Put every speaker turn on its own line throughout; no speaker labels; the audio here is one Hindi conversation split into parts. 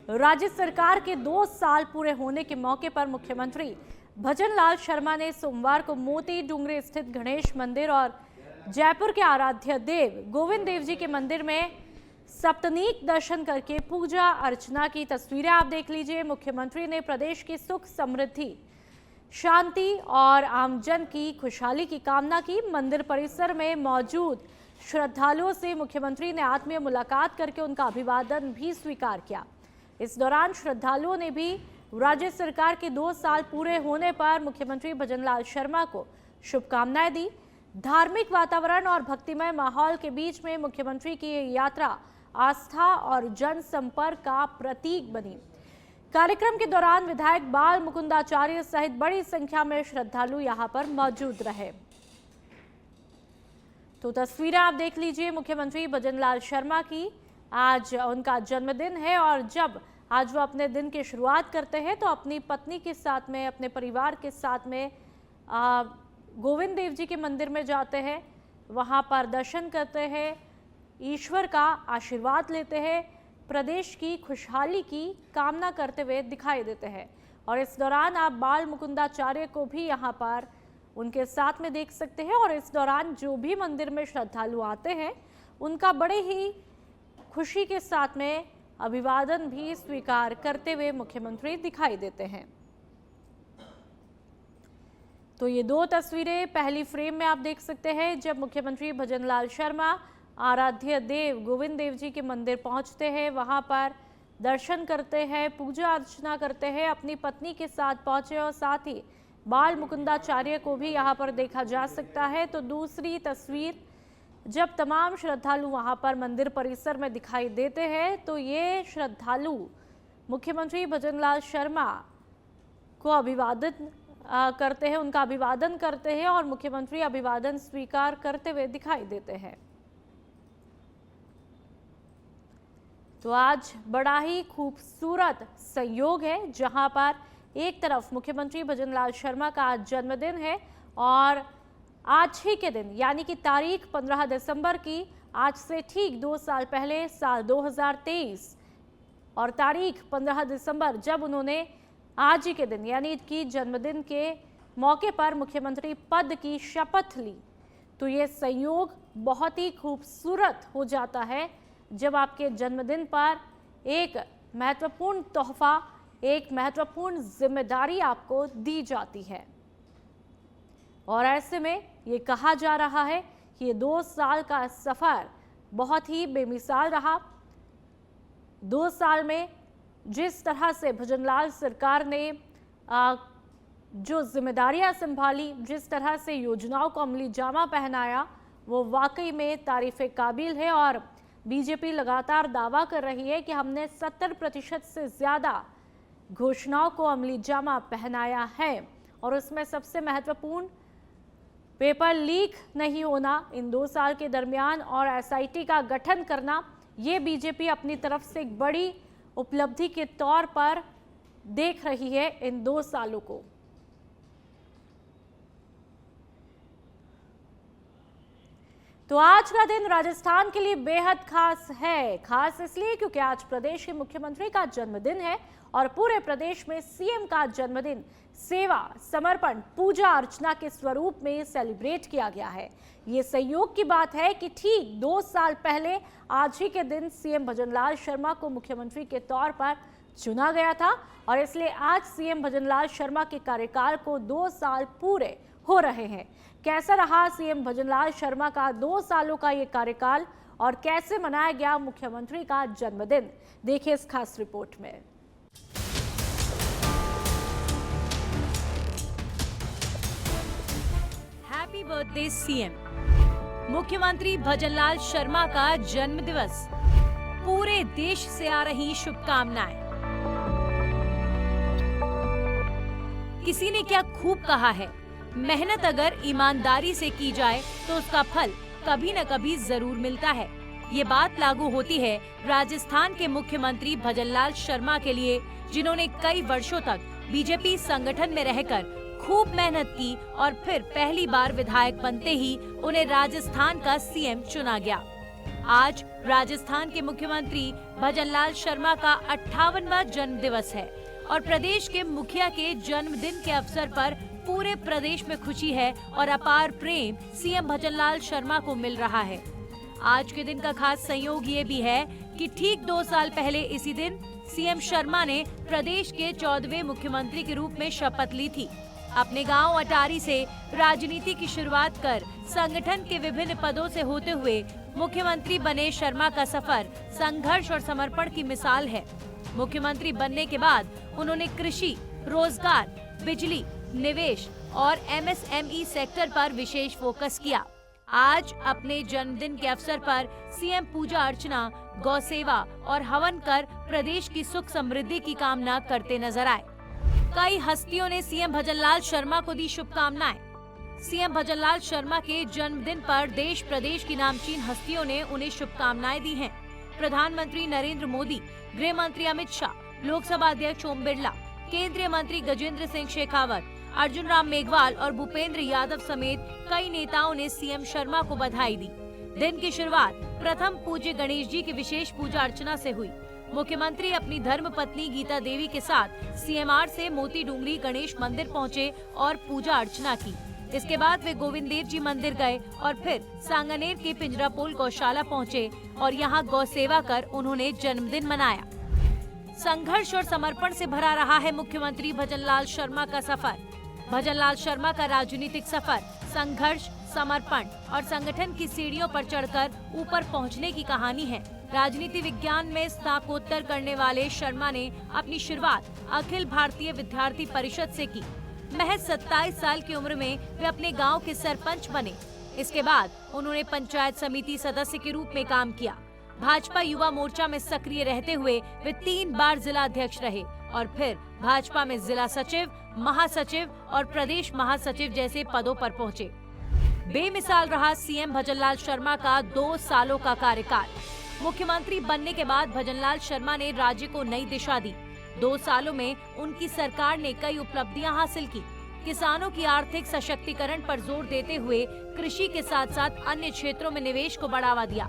राज्य सरकार के 2 साल पूरे होने के मौके पर मुख्यमंत्री भजनलाल शर्मा ने सोमवार को मोती डूंगरी स्थित गणेश मंदिर और जयपुर के आराध्य देव गोविंद देव जी के मंदिर में सप्तनीक दर्शन करके पूजा अर्चना की। तस्वीरें आप देख लीजिए। मुख्यमंत्री ने प्रदेश की सुख समृद्धि, शांति और आमजन की खुशहाली की कामना की। मंदिर परिसर में मौजूद श्रद्धालुओं से मुख्यमंत्री ने आत्मीय मुलाकात करके उनका अभिवादन भी स्वीकार किया। इस दौरान श्रद्धालुओं ने भी राज्य सरकार के 2 साल पूरे होने पर मुख्यमंत्री भजनलाल शर्मा को शुभकामनाएं दी। धार्मिक वातावरण और भक्तिमय माहौल के बीच में मुख्यमंत्री की ये यात्रा आस्था और जनसंपर्क का प्रतीक बनी। कार्यक्रम के दौरान विधायक बाल मुकुंदाचार्य सहित बड़ी संख्या में श्रद्धालु यहां पर मौजूद रहे। तो तस्वीरें आप देख लीजिए मुख्यमंत्री भजनलाल शर्मा की। आज उनका जन्मदिन है और जब आज वो अपने दिन की शुरुआत करते हैं तो अपनी पत्नी के साथ में, अपने परिवार के साथ में गोविंद देव जी के मंदिर में जाते हैं, वहां पर दर्शन करते हैं, ईश्वर का आशीर्वाद लेते हैं, प्रदेश की खुशहाली की कामना करते हुए दिखाई देते हैं। और इस दौरान आप बाल मुकुंदाचार्य को भी यहाँ पर उनके साथ में देख सकते हैं। और इस दौरान जो भी मंदिर में श्रद्धालु आते हैं उनका बड़े ही खुशी के साथ में अभिवादन भी स्वीकार करते हुए मुख्यमंत्री दिखाई देते हैं। तो ये 2 तस्वीरें पहली फ्रेम में आप देख सकते हैं जब मुख्यमंत्री भजनलाल शर्मा आराध्य देव गोविंद देव जी के मंदिर पहुंचते हैं, वहां पर दर्शन करते हैं, पूजा अर्चना करते हैं, अपनी पत्नी के साथ पहुंचे और साथ ही बाल मुकुंदाचार्य को भी यहां पर देखा जा सकता है। तो दूसरी तस्वीर जब तमाम श्रद्धालु वहां पर मंदिर परिसर में दिखाई देते हैं तो ये श्रद्धालु मुख्यमंत्री भजनलाल शर्मा को अभिवादन करते हैं, उनका अभिवादन करते हैं और मुख्यमंत्री अभिवादन स्वीकार करते हुए दिखाई देते हैं। तो आज बड़ा ही खूबसूरत संयोग है जहां पर एक तरफ मुख्यमंत्री भजनलाल शर्मा का आज जन्मदिन है और आज ही के दिन यानी कि तारीख 15 दिसंबर की, आज से ठीक 2 साल पहले साल 2023 और तारीख 15 दिसंबर जब उन्होंने आज ही के दिन यानी कि जन्मदिन के मौके पर मुख्यमंत्री पद की शपथ ली। तो ये संयोग बहुत ही खूबसूरत हो जाता है जब आपके जन्मदिन पर एक महत्वपूर्ण तोहफा, एक महत्वपूर्ण जिम्मेदारी आपको दी जाती है। और ऐसे में ये कहा जा रहा है कि ये 2 साल का सफर बहुत ही बेमिसाल रहा। 2 साल में जिस तरह से भजनलाल सरकार ने जो जिम्मेदारियां संभाली, जिस तरह से योजनाओं को अमली जामा पहनाया, वो वाकई में तारीफ़े काबिल है। और बीजेपी लगातार दावा कर रही है कि हमने 70% से ज़्यादा घोषणाओं को अमली जामा पहनाया है और उसमें सबसे महत्वपूर्ण पेपर लीक नहीं होना इन 2 साल के दरमियान और एसआईटी का गठन करना, ये बीजेपी अपनी तरफ से एक बड़ी उपलब्धि के तौर पर देख रही है इन 2 सालों को। तो आज का दिन राजस्थान के लिए बेहद खास है। खास इसलिए क्योंकि आज प्रदेश के मुख्यमंत्री का जन्मदिन है और पूरे प्रदेश में सीएम का जन्मदिन सेवा, समर्पण, पूजा अर्चना के स्वरूप में सेलिब्रेट किया गया है। ये संयोग की बात है कि ठीक 2 साल पहले आज ही के दिन सीएम भजनलाल शर्मा को मुख्यमंत्री के तौर पर चुना गया था और इसलिए आज सीएम भजनलाल शर्मा के कार्यकाल को 2 साल पूरे हो रहे हैं। कैसा रहा सीएम भजनलाल शर्मा का 2 सालों का ये कार्यकाल और कैसे मनाया गया मुख्यमंत्री का जन्मदिन, देखिए इस खास रिपोर्ट में।
Happy birthday CM. मुख्यमंत्री भजनलाल शर्मा का जन्म दिवस, पूरे देश से आ रही शुभकामनाएं। किसी ने क्या खूब कहा है, मेहनत अगर ईमानदारी से की जाए तो उसका फल कभी न कभी जरूर मिलता है। ये बात लागू होती है राजस्थान के मुख्यमंत्री भजनलाल शर्मा के लिए, जिन्होंने कई वर्षों तक बीजेपी संगठन में रहकर खूब मेहनत की और फिर पहली बार विधायक बनते ही उन्हें राजस्थान का सीएम चुना गया। आज राजस्थान के मुख्यमंत्री भजनलाल शर्मा का 58वां जन्म दिवस है और प्रदेश के मुखिया के जन्मदिन के अवसर पर पूरे प्रदेश में खुशी है और अपार प्रेम सीएम भजनलाल शर्मा को मिल रहा है। आज के दिन का खास संयोग ये भी है कि ठीक 2 साल पहले इसी दिन सीएम शर्मा ने प्रदेश के 14वें मुख्यमंत्री के रूप में शपथ ली थी। अपने गांव अटारी से राजनीति की शुरुआत कर संगठन के विभिन्न पदों से होते हुए मुख्यमंत्री बने शर्मा का सफर संघर्ष और समर्पण की मिसाल है। मुख्यमंत्री बनने के बाद उन्होंने कृषि, रोजगार, बिजली, निवेश और एमएसएमई सेक्टर पर विशेष फोकस किया। आज अपने जन्मदिन के अवसर पर सीएम पूजा अर्चना, गौ सेवा और हवन कर प्रदेश की सुख समृद्धि की कामना करते नजर आए। कई हस्तियों ने सीएम भजनलाल शर्मा को दी शुभकामनाएं। सीएम भजनलाल शर्मा के जन्मदिन पर देश प्रदेश की नामचीन हस्तियों ने उन्हें शुभकामनाएं दी हैं। प्रधानमंत्री नरेंद्र मोदी, गृह मंत्री अमित शाह, लोकसभा अध्यक्ष ओम बिरला, केंद्रीय मंत्री गजेंद्र सिंह शेखावत, अर्जुन राम मेघवाल और भूपेंद्र यादव समेत कई नेताओं ने सीएम शर्मा को बधाई दी। दिन की शुरुआत प्रथम पूज्य गणेश जी की विशेष पूजा अर्चना से हुई। मुख्यमंत्री अपनी धर्म पत्नी गीता देवी के साथ सीएमआर से मोती डूंगरी गणेश मंदिर पहुंचे और पूजा अर्चना की। इसके बाद वे गोविंद देव जी मंदिर गए और फिर सांगानेर के पिंजरापोल गौशाला पहुंचे और यहां गौ सेवा कर उन्होंने जन्मदिन मनाया। संघर्ष और समर्पण से भरा रहा है मुख्यमंत्री भजनलाल शर्मा का सफर। भजनलाल शर्मा का राजनीतिक सफर संघर्ष, समर्पण और संगठन की सीढ़ियों पर चढ़कर ऊपर पहुंचने की कहानी है। राजनीति विज्ञान में स्नातकोत्तर करने वाले शर्मा ने अपनी शुरुआत अखिल भारतीय विद्यार्थी परिषद से की। महज 27 साल की उम्र में वे अपने गांव के सरपंच बने। इसके बाद उन्होंने पंचायत समिति सदस्य के रूप में काम किया। भाजपा युवा मोर्चा में सक्रिय रहते हुए वे 3 बार जिला अध्यक्ष रहे और फिर भाजपा में जिला सचिव, महासचिव और प्रदेश महासचिव जैसे पदों पर पहुंचे। बेमिसाल रहा सीएम भजनलाल शर्मा का 2 सालों का कार्यकाल। मुख्यमंत्री बनने के बाद भजनलाल शर्मा ने राज्य को नई दिशा दी। 2 सालों में उनकी सरकार ने कई उपलब्धियां हासिल की। किसानों की आर्थिक सशक्तिकरण पर जोर देते हुए कृषि के साथ साथ अन्य क्षेत्रों में निवेश को बढ़ावा दिया।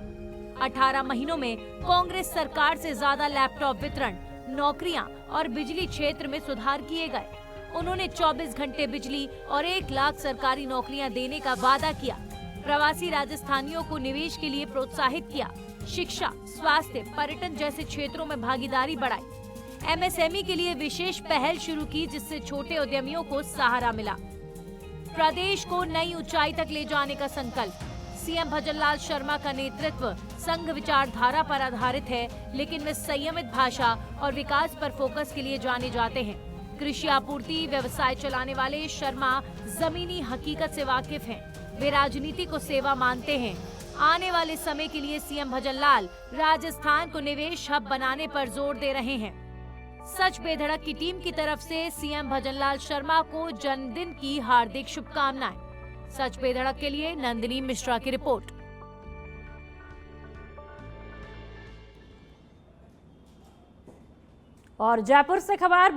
18 महीनों में कांग्रेस सरकार से ज्यादा लैपटॉप वितरण, नौकरियां और बिजली क्षेत्र में सुधार किए गए। उन्होंने 24 घंटे बिजली और 1 लाख सरकारी नौकरियां देने का वादा किया। प्रवासी राजस्थानियों को निवेश के लिए प्रोत्साहित किया। शिक्षा, स्वास्थ्य, पर्यटन जैसे क्षेत्रों में भागीदारी बढ़ाई। एमएसएमई के लिए विशेष पहल शुरू की जिससे छोटे उद्यमियों को सहारा मिला। प्रदेश को नई ऊंचाई तक ले जाने का संकल्प। सीएम भजनलाल शर्मा का नेतृत्व संघ विचारधारा पर आधारित है, लेकिन वे संयमित भाषा और विकास पर फोकस के लिए जाने जाते हैं। कृषि आपूर्ति व्यवसाय चलाने वाले शर्मा जमीनी हकीकत से वाकिफ हैं। वे राजनीति को सेवा मानते हैं। आने वाले समय के लिए सीएम भजनलाल राजस्थान को निवेश हब बनाने पर जोर दे रहे हैं। सच बेधड़क की टीम की तरफ से सीएम भजनलाल शर्मा को जन्मदिन की हार्दिक शुभकामनाएं। सच बेधड़क के लिए नंदिनी मिश्रा की रिपोर्ट।
और जयपुर से खबर,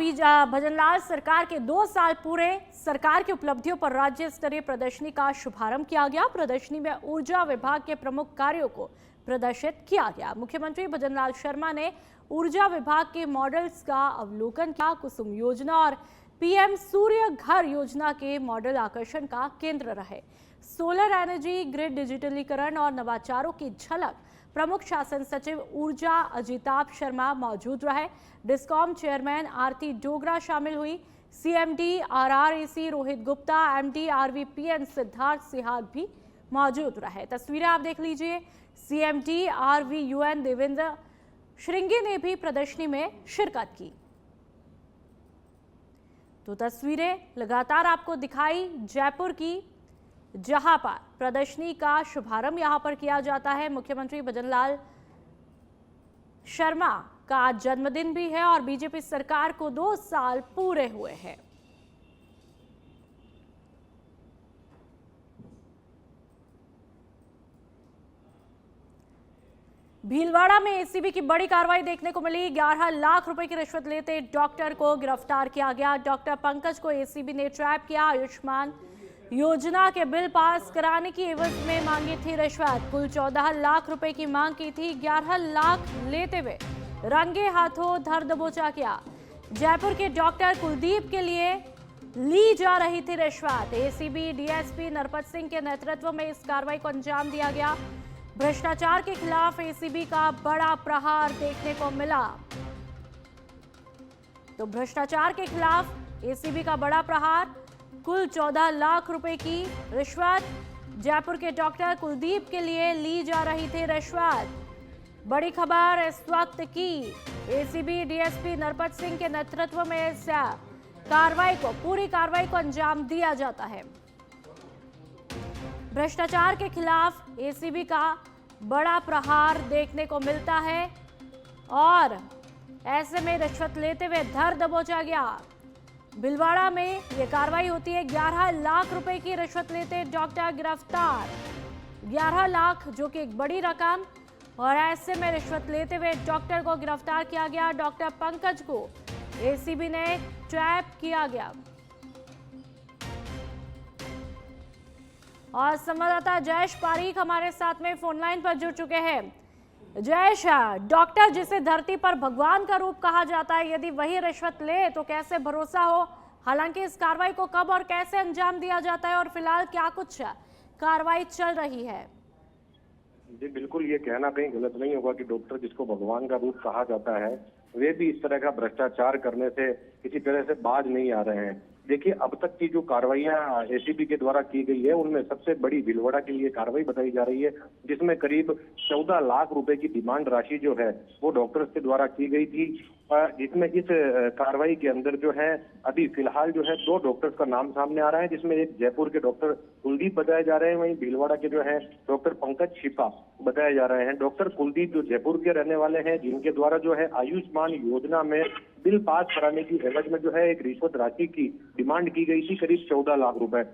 भजनलाल सरकार के 2 साल पूरे। सरकार की उपलब्धियों पर राज्य स्तरीय प्रदर्शनी का शुभारंभ किया गया। प्रदर्शनी में ऊर्जा विभाग के प्रमुख कार्यों को प्रदर्शित किया गया। मुख्यमंत्री भजनलाल शर्मा ने ऊर्जा विभाग के मॉडल्स का अवलोकन किया। कुसुम योजना और पीएम सूर्य घर योजना के मॉडल आकर्षण का केंद्र रहे। सोलर एनर्जी, ग्रिड डिजिटलीकरण और नवाचारों की झलक। प्रमुख शासन सचिव ऊर्जा अजिताभ शर्मा मौजूद रहे। डिस्कॉम चेयरमैन आरती डोगरा शामिल हुई। सीएमडी आरआरएसी रोहित गुप्ता, एमडी आरवीपीएन सिद्धार्थ सिहाग भी मौजूद रहे। तस्वीरें आप देख लीजिए। सीएमडी आरवीयूएन देवेंद्र श्रृंगी ने भी प्रदर्शनी में शिरकत की। तो तस्वीरें लगातार आपको दिखाई जयपुर की, जहां पर प्रदर्शनी का शुभारंभ यहां पर किया जाता है। मुख्यमंत्री भजनलाल शर्मा का आज जन्मदिन भी है और बीजेपी सरकार को 2 साल पूरे हुए हैं। भीलवाड़ा में एसीबी की बड़ी कार्रवाई देखने को मिली। 11 लाख रुपए की रिश्वत लेते डॉक्टर को गिरफ्तार किया गया। डॉक्टर पंकज को एसीबी ने ट्रैप किया। आयुष्मान योजना के बिल पास कराने की एवज में मांगी थी रिश्वत। कुल 14 लाख रुपए की मांग की थी। 11 लाख लेते हुए रंगे हाथों धर दबोचा किया। जयपुर के डॉक्टर कुलदीप के लिए ली जा रही थी रिश्वत। एसीबी डीएसपी नरपत सिंह के नेतृत्व में इस कार्रवाई को अंजाम दिया गया। भ्रष्टाचार के खिलाफ एसीबी का बड़ा प्रहार देखने को मिला। तो भ्रष्टाचार के खिलाफ एसीबी का बड़ा प्रहार। कुल 14 लाख रुपए की रिश्वत। जयपुर के डॉक्टर कुलदीप के लिए ली जा रही थी रिश्वत। बड़ी खबर इस वक्त की। एसीबी डीएसपी नरपत सिंह के नेतृत्व में इस पूरी कार्रवाई को अंजाम दिया जाता है। भ्रष्टाचार के खिलाफ एसीबी का बड़ा प्रहार देखने को मिलता है और ऐसे में रिश्वत लेते हुए धर दबोचा गया। भीलवाड़ा में यह कार्रवाई होती है। 11 लाख रुपए की रिश्वत लेते डॉक्टर गिरफ्तार। 11 लाख जो कि एक बड़ी रकम, और ऐसे में रिश्वत लेते हुए डॉक्टर को गिरफ्तार किया गया। डॉक्टर पंकज को एसीबी ने ट्रैप किया गया। और संवाददाता जयेश पारीख हमारे साथ में फोन लाइन पर जुड़ चुके हैं। जयेश, डॉक्टर जिसे धरती पर भगवान का रूप कहा जाता है, यदि वही रिश्वत ले तो कैसे भरोसा हो? हालांकि इस कार्रवाई को कब और कैसे अंजाम दिया जाता है और फिलहाल क्या कुछ कार्रवाई चल रही है?
जी बिल्कुल, ये कहना कहीं गलत नहीं होगा कि डॉक्टर जिसको भगवान का रूप कहा जाता है वे भी इस तरह का भ्रष्टाचार करने से किसी तरह से बाज नहीं आ रहे हैं। देखिए, अब तक की जो कार्रवाइयां एसीबी के द्वारा की गई है उनमें सबसे बड़ी भीलवाड़ा के लिए कार्रवाई बताई जा रही है, जिसमें करीब 14 लाख रुपए की डिमांड राशि जो है वो डॉक्टर्स के द्वारा की गई थी। जिसमें इस कार्रवाई के अंदर जो है अभी फिलहाल जो है 2 डॉक्टर्स का नाम सामने आ रहा है, जिसमें एक जयपुर के डॉक्टर कुलदीप बताए जा रहे हैं, वहीं भीलवाड़ा के जो है डॉक्टर पंकज छिपा बताए जा रहे हैं। डॉक्टर कुलदीप जो जयपुर के रहने वाले हैं, जिनके द्वारा जो है आयुष्मान योजना में बिल पास कराने की एवज में जो है एक रिश्वत राशि की डिमांड की गई थी, करीब 14 लाख रुपए।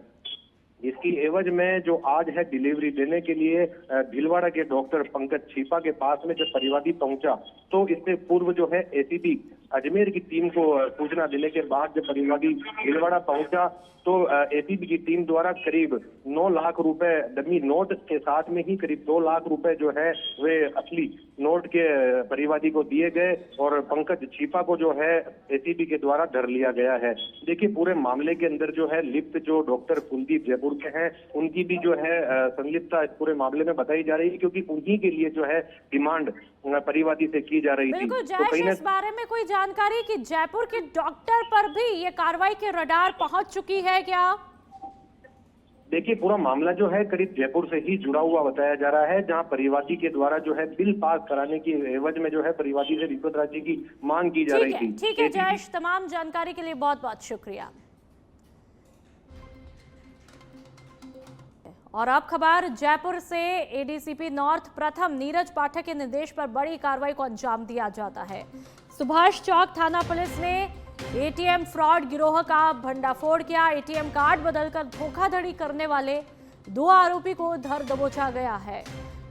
इसकी एवज में जो आज है डिलीवरी देने के लिए भीलवाड़ा के डॉक्टर पंकज छिपा के पास में जब परिवादी पहुंचा तो इससे पूर्व जो है एसीबी अजमेर की टीम को सूचना देने के बाद जब परिवादी भीलवाड़ा पहुंचा तो एसीबी की टीम द्वारा करीब 9 लाख रुपए डमी नोट के साथ में ही करीब 2 लाख रुपए जो है वे असली नोट के परिवादी को दिए गए और पंकज छिपा को जो है एसीबी के द्वारा धर लिया गया है। देखिए, पूरे मामले के अंदर जो है लिप्त जो डॉक्टर कुलदीप जयपुर के हैं उनकी भी जो है संलिप्तता इस पूरे मामले में बताई जा रही है, क्योंकि उन्हीं के लिए जो है डिमांड परिवादी से की जा रही थी।
बिल्कुल जयेश, इस बारे में कोई जानकारी कि जयपुर के डॉक्टर पर भी ये कार्रवाई के रडार पहुंच चुकी है क्या?
देखिए, पूरा मामला जो है करीब जयपुर से ही जुड़ा हुआ बताया जा रहा है, जहां परिवादी के द्वारा जो है बिल पास कराने की एवज में जो है परिवादी से रिश्वत राशि की मांग की जा रही थी।
ठीक है जयेश, तमाम जानकारी के लिए बहुत बहुत शुक्रिया। और अब खबर जयपुर से। एडीसीपी नॉर्थ प्रथम नीरज पाठक के निर्देश पर बड़ी कार्रवाई को अंजाम दिया जाता है। सुभाष चौक थाना पुलिस ने एटीएम फ्रॉड गिरोह का भंडाफोड़ किया। एटीएम कार्ड बदलकर धोखाधड़ी करने वाले 2 आरोपी को धर दबोचा गया है।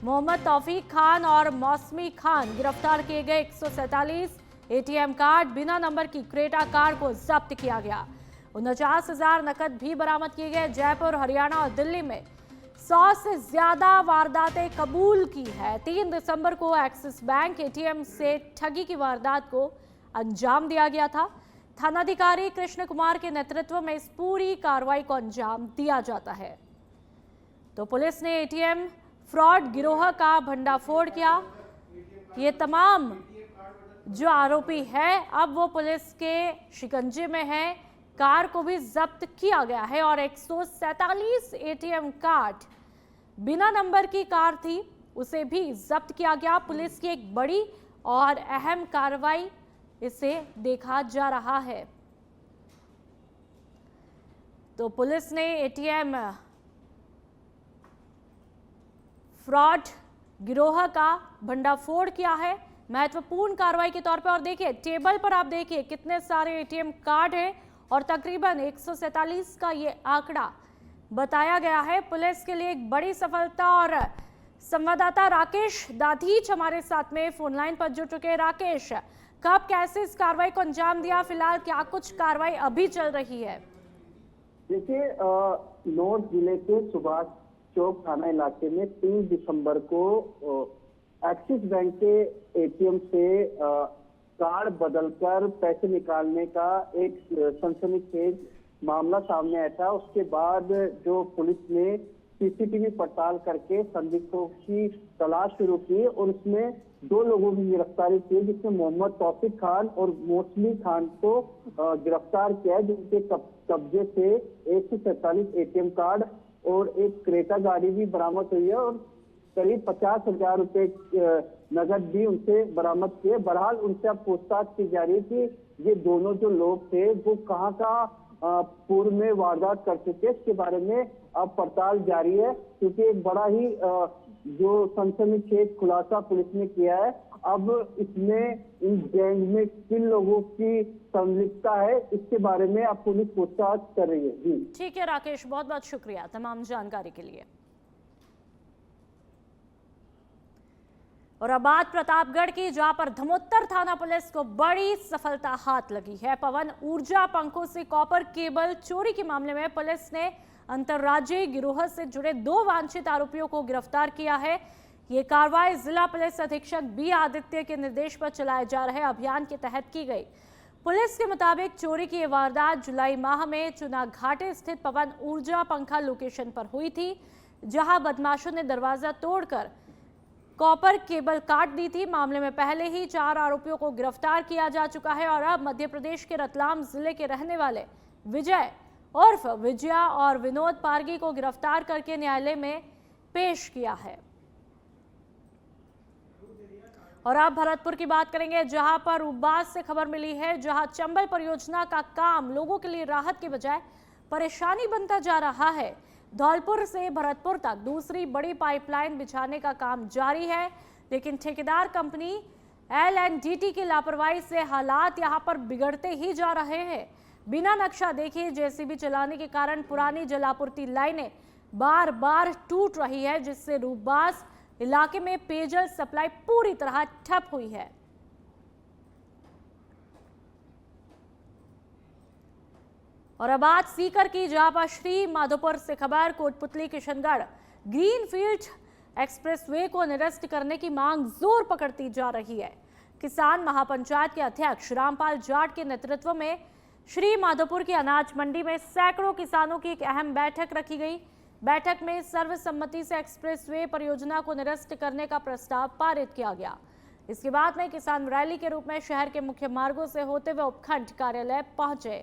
मोहम्मद तौफीक खान और मौसमी खान गिरफ्तार किए गए। 147 एटीएम कार्ड बिना नंबर की क्रेटा कार को जब्त किया गया। 49,000 नकद भी बरामद किए गए। जयपुर, हरियाणा और दिल्ली में 100 से ज्यादा वारदातें कबूल की है। 3 दिसंबर को एक्सिस बैंक एटीएम से ठगी की वारदात को अंजाम दिया गया था। थानाधिकारी कृष्ण कुमार के नेतृत्व में इस पूरी कार्रवाई को अंजाम दिया जाता है। तो पुलिस ने एटीएम फ्रॉड गिरोह का भंडाफोड़ किया। ये तमाम जो आरोपी है अब वो पुलिस के शिकंजे में है। कार को भी जब्त किया गया है और 147 एटीएम कार्ड बिना नंबर की कार थी उसे भी जब्त किया गया। पुलिस की एक बड़ी और अहम कार्रवाई इसे देखा जा रहा है। तो पुलिस ने एटीएम फ्रॉड गिरोह का भंडाफोड़ किया है महत्वपूर्ण कार्रवाई के तौर पर। और देखिए, टेबल पर आप देखिए कितने सारे एटीएम कार्ड है और तकरीबन 147 का ये आंकड़ा बताया गया है। पुलिस के लिए एक बड़ी सफलता। और संवाददाता राकेश दाधीच हमारे साथ में फोन लाइन पर जुड़ चुके हैं। राकेश, कब कैसे इस कार्रवाई को अंजाम दिया, फिलहाल क्या कुछ कार्रवाई अभी चल रही है?
देखिए, नॉर्थ जिले के सुभाष चौक थाना इलाके में 3 दिसंबर को एक्सिस बैंक के एटीएम से कार्ड बदलकर पैसे निकालने का एक सनसनीखेज मामला सामने आया था। उसके बाद जो पुलिस ने सीसीटीवी पड़ताल करके संदिग्धों की तलाश शुरू की और उसमें 2 लोगों की गिरफ्तारी की, जिसमें मोहम्मद तौफीक खान और मोसली खान को गिरफ्तार किया, जिनके कब्जे से 147 एटीएम कार्ड और एक क्रेटा गाड़ी भी बरामद हुई है और करीब 50,000 रुपए नगद भी उनसे बरामद किए। बहरहाल उनसे अब पूछताछ की जा रही है कि ये दोनों जो लोग थे वो कहाँ पूर्व में वारदात कर चुके, इसके बारे में अब पड़ताल जारी है, क्योंकि एक बड़ा ही जो सनसनीखेज खुलासा पुलिस ने किया है। अब इसमें इन गैंग में किन लोगों की संलिप्तता है, इसके बारे में अब पुलिस पूछताछ कर रही है। जी
ठीक है राकेश, बहुत बहुत शुक्रिया तमाम जानकारी के लिए। और अब बात प्रतापगढ़ की, जहां पर धमोत्तर थाना पुलिस को बड़ी सफलता हाथ लगी है। पवन ऊर्जा पंखों से कॉपर केबल चोरी के मामले में पुलिस ने अंतर्राज्यीय गिरोह से जुड़े 2 वांछित आरोपियों को गिरफ्तार किया है। ये कार्रवाई जिला पुलिस अधीक्षक बी आदित्य के निर्देश पर चलाए जा रहे अभियान के तहत की गई। पुलिस के मुताबिक चोरी की वारदात जुलाई माह में चुना घाटे स्थित पवन ऊर्जा पंखा लोकेशन पर हुई थी, जहां बदमाशों ने दरवाजा तोड़कर कॉपर केबल काट दी थी। मामले में पहले ही 4 आरोपियों को गिरफ्तार किया जा चुका है और अब मध्य प्रदेश के रतलाम जिले के रहने वाले विजय उर्फ विजया और विनोद पारगी को गिरफ्तार करके न्यायालय में पेश किया है। और अब भरतपुर की बात करेंगे, जहां पर उपवास से खबर मिली है, जहां चंबल परियोजना का काम लोगों के लिए राहत के बजाय परेशानी बनता जा रहा है। धौलपुर से भरतपुर तक दूसरी बड़ी पाइपलाइन बिछाने का काम जारी है, लेकिन ठेकेदार कंपनी LNDT की लापरवाही से हालात यहां पर बिगड़ते ही जा रहे हैं। बिना नक्शा देखे जेसीबी चलाने के कारण पुरानी जलापूर्ति लाइनें बार बार टूट रही है, जिससे रूपबास इलाके में पेयजल सप्लाई पूरी तरह ठप हुई है। और अब बात सीकर की, जहां पर श्री माधोपुर से खबर, कोटपुतली किशनगढ़ ग्रीनफील्ड एक्सप्रेसवे को निरस्त करने की मांग जोर पकड़ती जा रही है। किसान महापंचायत के अध्यक्ष रामपाल जाट के नेतृत्व में श्री माधोपुर की अनाज मंडी में सैकड़ों किसानों की एक अहम बैठक रखी गई। बैठक में सर्वसम्मति से एक्सप्रेसवे परियोजना को निरस्त करने का प्रस्ताव पारित किया गया। इसके बाद में किसान रैली के रूप में शहर के मुख्य मार्गों से होते हुए उपखंड कार्यालय पहुंचे।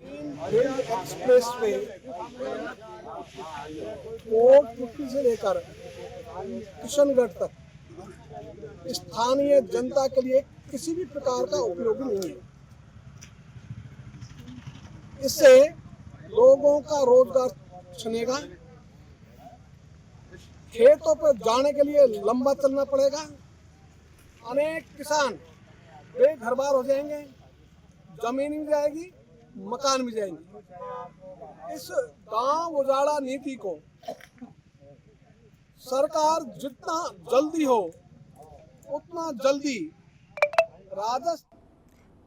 एक्सप्रेसवे कोटपुतली से लेकर किशनगढ़ तक स्थानीय जनता के लिए किसी भी प्रकार का उपयोगी नहीं है। इससे लोगों का रोजगार छनेगा, खेतों पर जाने के लिए लंबा चलना पड़ेगा, अनेक किसान बेघरबार हो जाएंगे, जमीन भी जाएगी, मकान भी जाएंगे। इस गांव उजाड़ा नीति को सरकार जितना जल्दी हो उतना जल्दी राजस्थान।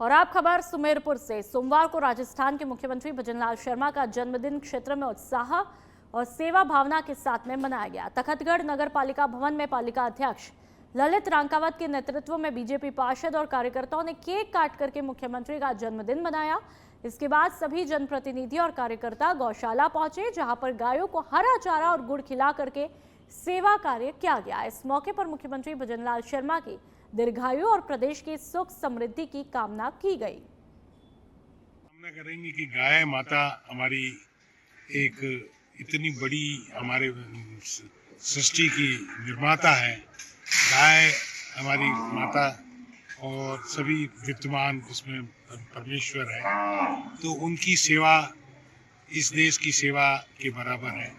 और अब खबर सुमेरपुर से, सोमवार को राजस्थान के मुख्यमंत्री भजनलाल शर्मा का जन्मदिन क्षेत्र में उत्साह और सेवा भावना के साथ में मनाया गया। तखतगढ़ नगर पालिका भवन में पालिका अध्यक्ष ललित रांकावत के नेतृत्व में बीजेपी पार्षद और कार्यकर्ताओं ने केक काट करके मुख्यमंत्री का जन्मदिन मनाया। इसके बाद सभी जनप्रतिनिधि और कार्यकर्ता गौशाला पहुंचे, जहां पर गायों को हरा चारा और गुड़ खिला करके सेवा कार्य किया गया। इस मौके पर मुख्यमंत्री भजनलाल शर्मा की दीर्घायु और प्रदेश की सुख समृद्धि की कामना की गई।
कामना करेंगे कि गाय माता हमारी एक इतनी बड़ी हमारे सृष्टि की निर्माता है। गाय हमारी माता और सभी विद्यमान जिसमें परमेश्वर है, तो उनकी सेवा इस देश की सेवा के बराबर है।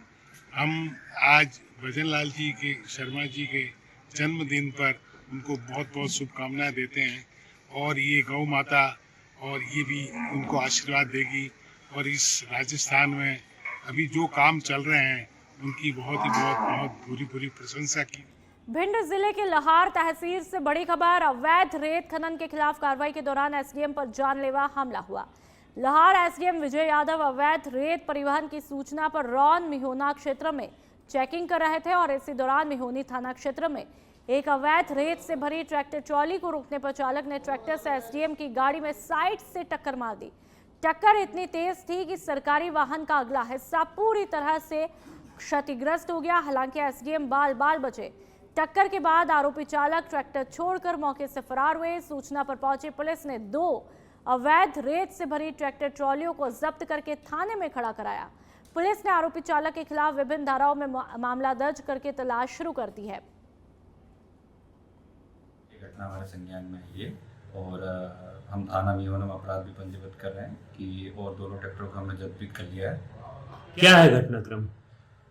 हम आज भजनलाल जी के शर्मा जी के जन्मदिन पर उनको बहुत बहुत शुभकामनाएं देते हैं और ये गौ माता और ये भी उनको आशीर्वाद देगी और इस राजस्थान में अभी जो काम चल रहे हैं उनकी बहुत पूरी प्रशंसा की।
भिंड जिले के लहार तहसील से बड़ी खबर, अवैध रेत खनन के खिलाफ कार्रवाई के दौरान एसडीएम पर जानलेवा हमला हुआ। लाहौर एसडीएम विजय यादव अवैध रेत परिवहन की सूचना पर रौन मिहोना क्षेत्र में चेकिंग कर रहे थे और इसी दौरान मिहोनी थाना क्षेत्र में एक अवैध रेत से भरी ट्रैक्टर ट्रॉली को रोकने पर चालक ने ट्रैक्टर से एसडीएम की गाड़ी में साइड से टक्कर मार दी। टक्कर इतनी तेज थी कि सरकारी वाहन का अगला हिस्सा पूरी तरह से क्षतिग्रस्त हो गया। हालांकि एसडीएम बाल बाल बचे। टक्कर के बाद आरोपी चालक ट्रैक्टर छोड़कर मौके से फरार हुए। सूचना पर पहुंची पुलिस ने 2 अवैध रेत से भरी ट्रैक्टर ट्रॉलियों को जब्त करके थाने में खड़ा कराया। पुलिस ने आरोपी चालक के खिलाफ विभिन्न धाराओं में मामला दर्ज करके तलाश शुरू कर दी है।
घटना हमारे संज्ञान में है ये, और हम थाना मिहोना में अपराध भी पंजीबद्ध कर रहे हैं कि और दोनों ट्रैक्टरों को हमने जब्त भी कर लिया है।
क्या है घटनाक्रम?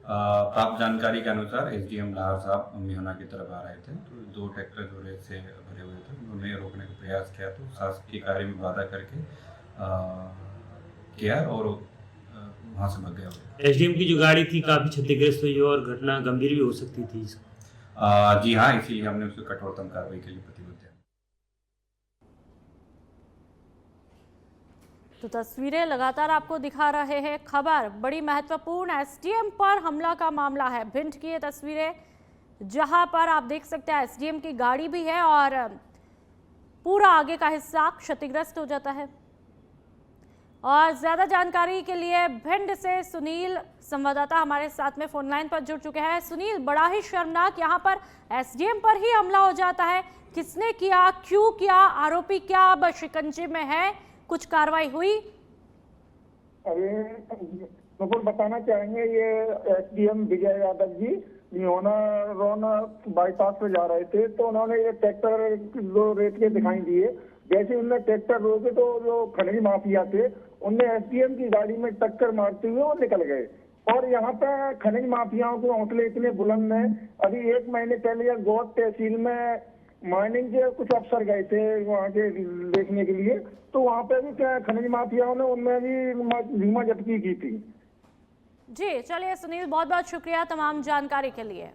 प्राप्त जानकारी के अनुसार एसडीएम लाहौर साहब मिहोना की तरफ आ रहे थे, तो 2 ट्रैक्टर जो रेत से भरे हुए थे उन्होंने रोकने का प्रयास किया, तो शासकीय कार्य में बाधा करके किया और वहाँ से भाग गया।
एसडीएम की जो गाड़ी थी काफी क्षतिग्रस्त हुई और घटना गंभीर भी हो सकती थी।
जी हाँ, इसीलिए हमने उसको कठोरतम कार्रवाई के लिए प्रतिबद्ध है।
तो तस्वीरें लगातार आपको दिखा रहे हैं। खबर बड़ी महत्वपूर्ण, एसडीएम पर हमला का मामला है। भिंड की ये तस्वीरें जहां पर आप देख सकते हैं एसडीएम की गाड़ी भी है और पूरा आगे का हिस्सा क्षतिग्रस्त हो जाता है। और ज्यादा जानकारी के लिए भिंड से सुनील संवाददाता हमारे साथ में फोन लाइन पर जुड़ चुके हैं। सुनील, बड़ा ही शर्मनाक, यहाँ पर एसडीएम पर ही हमला हो जाता है। किसने किया, क्यों किया, आरोपी क्या अब शिकंजे में है, कुछ कार्रवाई हुई?
अरे बिल्कुल बताना चाहेंगे, ये एसडीएम विजय यादव जी मिहोना रोना बाईपास पे जा रहे थे, तो उन्होंने ये ट्रैक्टर 2 रेत के दिखाई दिए। जैसे उनने ट्रैक्टर रोके तो जो खनिज माफिया थे उनने एसडीएम की गाड़ी में टक्कर मारते हुए वो निकल गए। और यहाँ पे खनिज माफियाओं के हौसले इतने बुलंद हैं। अभी 1 महीने पहले गौड़ तहसील में माइनिंग के कुछ अफसर गए थे वहाँ के देखने के लिए, तो वहाँ पे भी खनिज माफियाओं ने उनमें भी धीमा जब्ती की थी।
जी चलिए सुनील, बहुत बहुत शुक्रिया तमाम जानकारी के लिए।